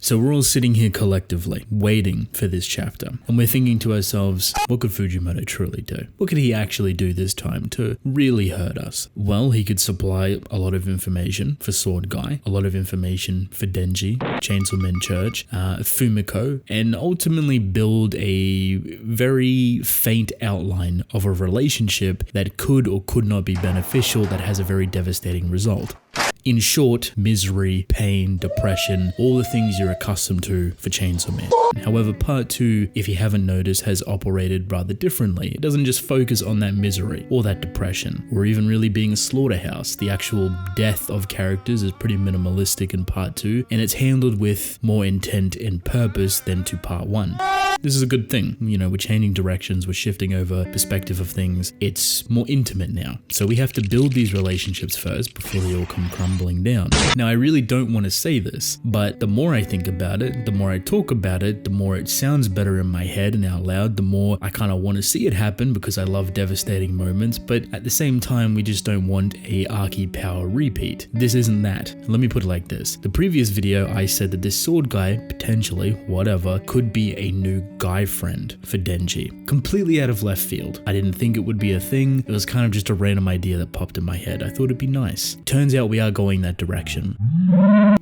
So we're all sitting here collectively, waiting for this chapter, and we're thinking to ourselves, what could Fujimoto truly do? What could he actually do this time to really hurt us? Well, he could supply a lot of information for Sword Guy, a lot of information for Denji, Chainsawman Church, Fumiko, and ultimately build a very faint outline of a relationship that could or could not be beneficial that has a very devastating result. In short, misery, pain, depression, all the things you're accustomed to for Chainsaw Man. However, part 2, if you haven't noticed, has operated rather differently. It doesn't just focus on that misery or that depression, or even really being a slaughterhouse. The actual death of characters is pretty minimalistic in part 2, and it's handled with more intent and purpose than to part 1. This is a good thing. We're changing directions, we're shifting over perspective of things. It's more intimate now. So we have to build these relationships first before they all come crumbling down. Now, I really don't want to say this, but the more I think about it, the more I talk about it, the more it sounds better in my head and out loud, the more I kind of want to see it happen because I love devastating moments. But at the same time, we just don't want a Archie Power repeat. This isn't that. Let me put it like this. The previous video, I said that this Sword Guy, potentially, whatever, could be a new guy friend for Denji. Completely out of left field. I didn't think it would be a thing. It was kind of just a random idea that popped in my head. I thought it'd be nice. Turns out we are going that direction.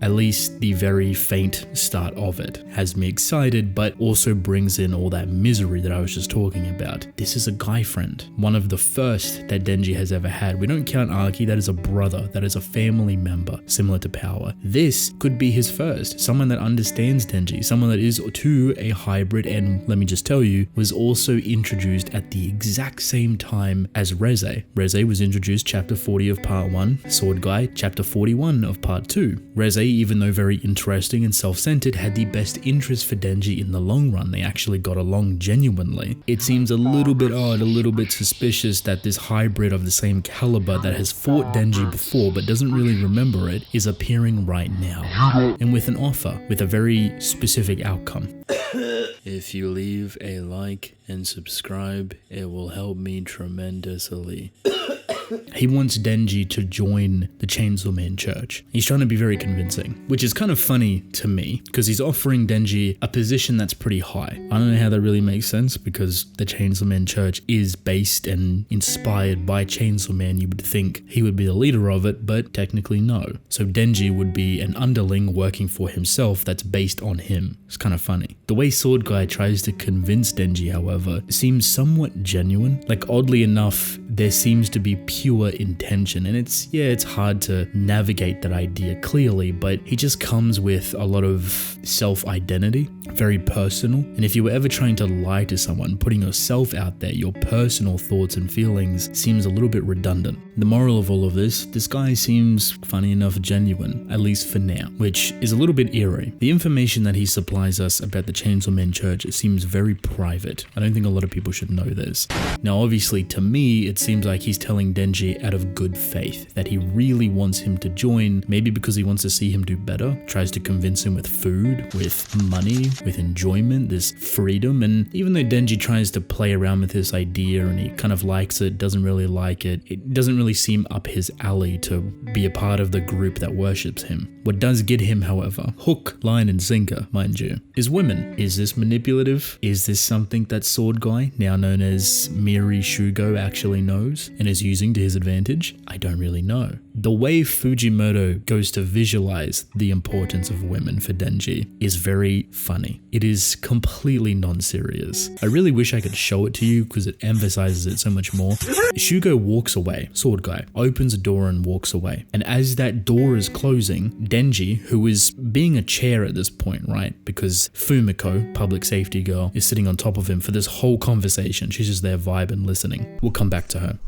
At least the very faint start of it has me excited, but also brings in all that misery that I was just talking about. This is a guy friend. One of the first that Denji has ever had. We don't count Archie, that is a brother, that is a family member, similar to Power. This could be his first. Someone that understands Denji, someone that is too a hybrid, and let me just tell you, was also introduced at the exact same time as Reze. Reze was introduced chapter 40 of part 1, Sword Guy chapter 41 of part 2. Reze, even though very interesting and self-centered, had the best interest for Denji in the long run. They actually got along genuinely. It seems a little bit odd, a little bit suspicious that this hybrid of the same caliber that has fought Denji before but doesn't really remember it is appearing right now. And with an offer, with a very specific outcome. If you leave a like and subscribe, it will help me tremendously. He wants Denji to join the Chainsaw Man Church. He's trying to be very convincing, which is kind of funny to me because he's offering Denji a position that's pretty high. I don't know how that really makes sense because the Chainsaw Man Church is based and inspired by Chainsaw Man. You would think he would be the leader of it, but technically no. So Denji would be an underling working for himself that's based on him. It's kind of funny. The way Sword Guy tries to convince Denji, however, seems somewhat genuine. Like, oddly enough, there seems to be pure intention, and it's hard to navigate that idea clearly, but he just comes with a lot of self-identity, very personal. And if you were ever trying to lie to someone, putting yourself out there, your personal thoughts and feelings seems a little bit redundant. The moral of all of this guy seems, funny enough, genuine, at least for now, which is a little bit eerie. The information that he supplies us about the Chainsaw Man Church, it seems very private. I don't think a lot of people should know this. Now, obviously, to me, it seems like he's telling Denji out of good faith that he really wants him to join, maybe because he wants to see him do better, tries to convince him with food, with money, with enjoyment, this freedom. And even though Denji tries to play around with this idea and he kind of likes it, doesn't really like it, it doesn't really seem up his alley to be a part of the group that worships him. What does get him, however, hook, line, and sinker, mind you, is women. Is this manipulative? Is this something that Sword Guy, now known as Miri Shugo, actually knows and is using to his advantage? I don't really know. The way Fujimoto goes to visualize the importance of women for Denji is very funny. It is completely non-serious. I really wish I could show it to you because it emphasizes it so much more. Shugo walks away. Sword Guy opens a door and walks away. And as that door is closing, Denji, who is being a chair at this point, right? Because Fumiko, public safety girl, is sitting on top of him for this whole conversation. She's just there vibing, listening. We'll come back to her.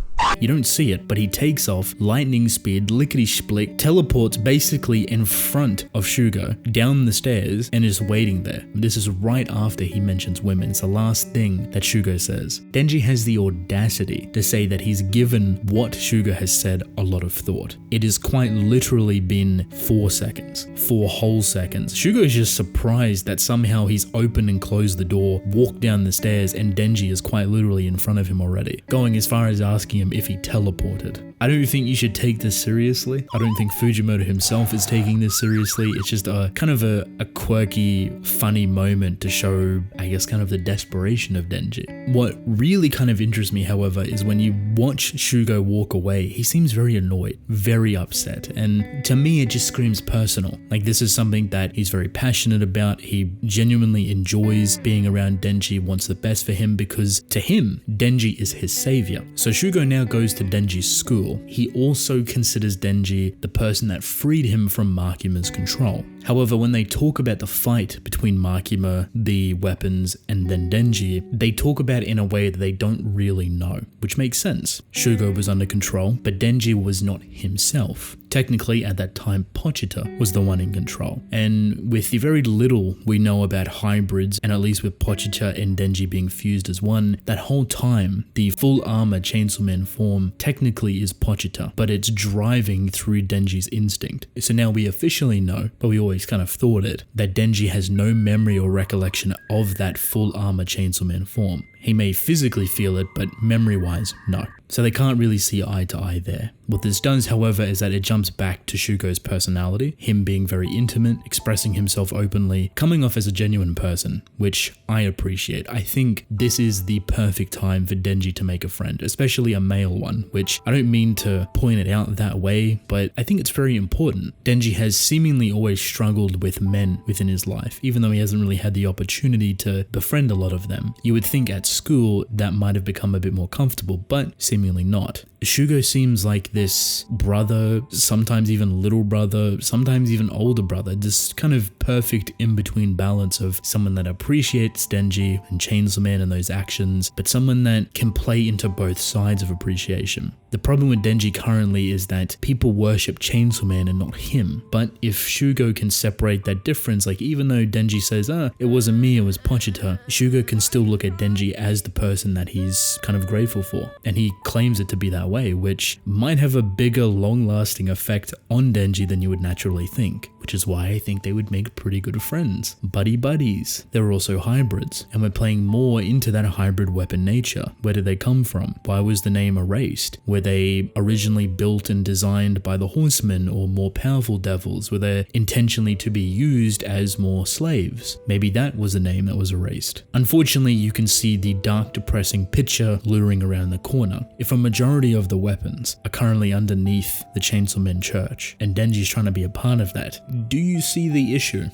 You don't see it, but he takes off, lightning speed, lickety-split, teleports basically in front of Shugo down the stairs and is waiting there. This is right after he mentions women. It's the last thing that Shugo says. Denji has the audacity to say that he's given what Shugo has said a lot of thought. It has quite literally been 4 seconds, 4 whole seconds. Shugo is just surprised that somehow he's opened and closed the door, walked down the stairs, and Denji is quite literally in front of him already, going as far as asking him if he teleported. I don't think you should take this seriously. I don't think Fujimoto himself is taking this seriously. It's just a kind of a quirky, funny moment to show, I guess, kind of the desperation of Denji. What really kind of interests me, however, is when you watch Shugo walk away, he seems very annoyed, very upset. And to me, it just screams personal. Like, this is something that he's very passionate about. He genuinely enjoys being around Denji, wants the best for him, because to him, Denji is his savior. So Shugo now goes to Denji's school. He also considers Denji the person that freed him from Makima's control. However, when they talk about the fight between Makima, the weapons, and then Denji, they talk about it in a way that they don't really know, which makes sense. Shugo was under control, but Denji was not himself. Technically, at that time, Pochita was the one in control. And with the very little we know about hybrids, and at least with Pochita and Denji being fused as one, that whole time, the full armor Chainsaw Man form technically is Pochita, but it's driving through Denji's instinct. So now we officially know, but we always kind of thought it, that Denji has no memory or recollection of that full armor Chainsaw Man form. He may physically feel it, but memory-wise, no. So they can't really see eye to eye there. What this does, however, is that it jumps back to Shugo's personality, him being very intimate, expressing himself openly, coming off as a genuine person, which I appreciate. I think this is the perfect time for Denji to make a friend, especially a male one, which I don't mean to point it out that way, but I think it's very important. Denji has seemingly always struggled with men within his life, even though he hasn't really had the opportunity to befriend a lot of them. You would think at school that might have become a bit more comfortable, but seemingly not. Shugo seems like this brother, sometimes even little brother, sometimes even older brother, this kind of perfect in-between balance of someone that appreciates Denji and Chainsaw Man and those actions, but someone that can play into both sides of appreciation. The problem with Denji currently is that people worship Chainsaw Man and not him, but if Shugo can separate that difference, like even though Denji says, it wasn't me, it was Pochita, Shugo can still look at Denji as the person that he's kind of grateful for, and he claims it to be that way, which might have a bigger long-lasting effect on Denji than you would naturally think, which is why I think they would make pretty good friends. Buddy buddies. They're also hybrids, and we're playing more into that hybrid weapon nature. Where did they come from? Why was the name erased? Were they originally built and designed by the horsemen or more powerful devils? Were they intentionally to be used as more slaves? Maybe that was the name that was erased. Unfortunately, you can see the dark, depressing picture luring around the corner. If a majority of the weapons are currently underneath the Chainsaw Man church, and Denji's trying to be a part of that, do you see the issue?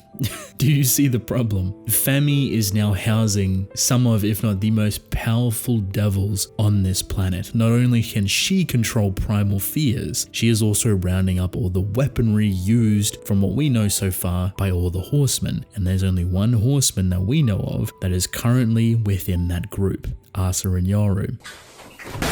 Do you see the problem? Fami is now housing some of, if not the most powerful devils on this planet. Not only can she control primal fears, she is also rounding up all the weaponry used from what we know so far by all the horsemen. And there's only one horseman that we know of that is currently within that group, Asa and Yoru.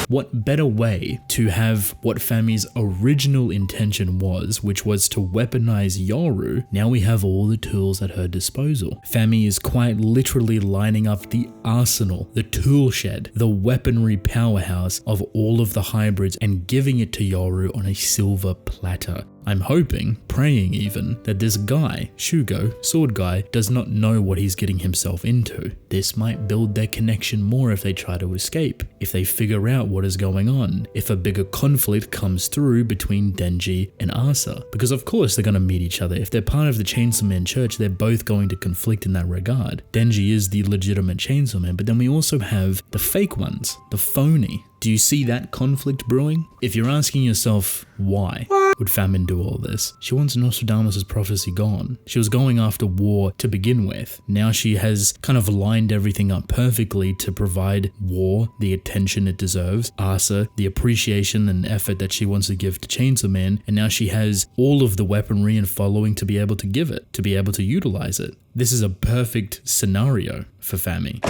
What better way to have what Fami's original intention was, which was to weaponize Yoru? Now we have all the tools at her disposal. Fami is quite literally lining up the arsenal, the tool shed, the weaponry powerhouse of all of the hybrids and giving it to Yoru on a silver platter. I'm hoping, praying even, that this guy, Shugo, sword guy, does not know what he's getting himself into. This might build their connection more if they try to escape, if they figure out what is going on, if a bigger conflict comes through between Denji and Asa. Because of course they're going to meet each other. If they're part of the Chainsaw Man church, they're both going to conflict in that regard. Denji is the legitimate Chainsaw Man, but then we also have the fake ones, the phony. Do you see that conflict brewing? If you're asking yourself, why would Famine do all this? She wants Nostradamus' prophecy gone. She was going after war to begin with. Now she has kind of lined everything up perfectly to provide war the attention it deserves, Asa the appreciation and effort that she wants to give to Chainsaw Man, and now she has all of the weaponry and following to be able to give it, to be able to utilize it. This is a perfect scenario for Fami.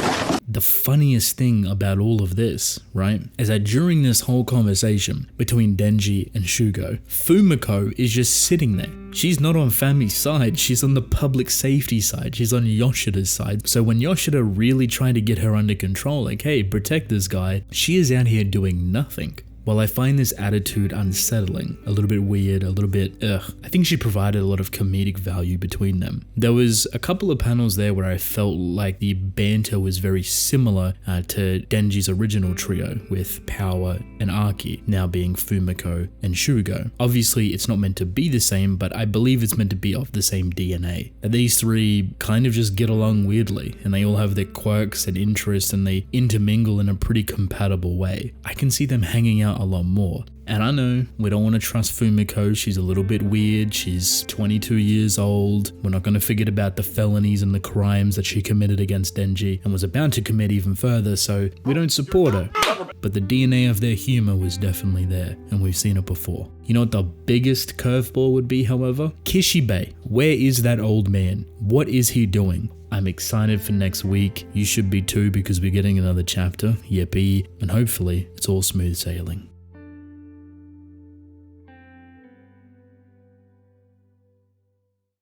The funniest thing about all of this, right, is that during this whole conversation between Denji and Shugo, Fumiko is just sitting there. She's not on Fami's side, she's on the public safety side, she's on Yoshida's side. So when Yoshida really tried to get her under control, like, hey, protect this guy, she is out here doing nothing. While I find this attitude unsettling, a little bit weird, a little bit I think she provided a lot of comedic value between them. There was a couple of panels there where I felt like the banter was very similar to Denji's original trio with Power and Aki, now being Fumiko and Shugo. Obviously it's not meant to be the same, but I believe it's meant to be of the same DNA. And these three kind of just get along weirdly, and they all have their quirks and interests, and they intermingle in a pretty compatible way. I can see them hanging out a lot more. And I know we don't want to trust Fumiko, she's a little bit weird, she's 22 years old, we're not going to forget about the felonies and the crimes that she committed against Denji and was about to commit even further, so we don't support her. But the DNA of their humor was definitely there, and we've seen it before. You know what the biggest curveball would be, however? Kishibe. Where is that old man? What is he doing? I'm excited for next week. You should be too, because we're getting another chapter. Yippee. And hopefully it's all smooth sailing.